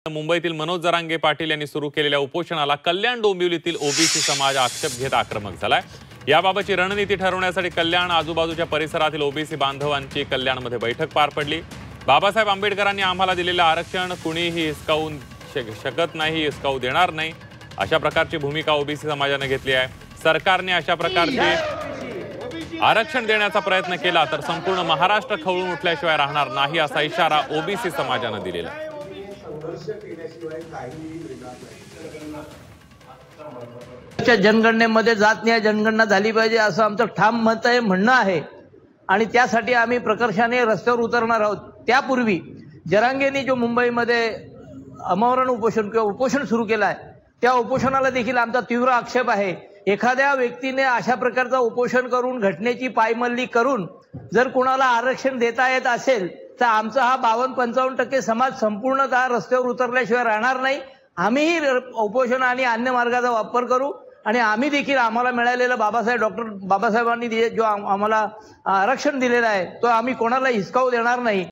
मुंबईतील मनोज जरांगे पाटील यांनी सुरू केलेल्या उपोषणाला कल्याण डोंबिवलीतील ओबीसी समाज आक्षेप घेत आक्रमक झालाय। याबाबतची रणनीती ठरवण्यासाठी कल्याण आजूबाजूच्या परिसरातील ओबीसी बांधवांची कल्याणमध्ये बैठक पार पडली। बाबासाहेब आंबेडकरांनी आम्हाला दिलेले आरक्षण कुणीही हिसकावू शकत नाही, हिसकावू देणार नाही, अशा प्रकारची भूमिका ओबीसी समाजाने घेतली आहे। सरकारने अशा प्रकारचे आरक्षण देण्याचा प्रयत्न केला तर संपूर्ण महाराष्ट्र खवळून उठल्याशिवाय राहणार नाही, असा इशारा ओबीसी समाजाने दिलेला आहे। जनगणनेमध्ये जातनीय जनगणना झाली पाहिजे असं आमचं ठाम मत आहे, म्हणणं आहे आणि त्यासाठी आम्ही प्रकर्षाने रस्त्यावर उतरणार आहोत। त्यापूर्वी जरांगेंनी जो मुंबईमध्ये आमरण उपोषण किंवा उपोषण सुरू केलं आहे त्या उपोषणाला देखील आमचा तीव्र आक्षेप आहे। एखाद्या व्यक्तीने अशा प्रकारचा उपोषण करून घटनेची पायमल्ली करून जर कोणाला आरक्षण देता येत असेल तर आमचा हा 52-55% समाज संपूर्णतः रस्त्यावर उतरल्याशिवाय राहणार नाही। आम्हीही उपोषण आणि अन्य मार्गाचा वापर करू आणि आम्ही देखील आम्हाला मिळालेलं डॉक्टर बाबासाहेबांनी जो आम्हाला आरक्षण दिलेलं आहे तो आम्ही कोणाला हिसकावू देणार नाही।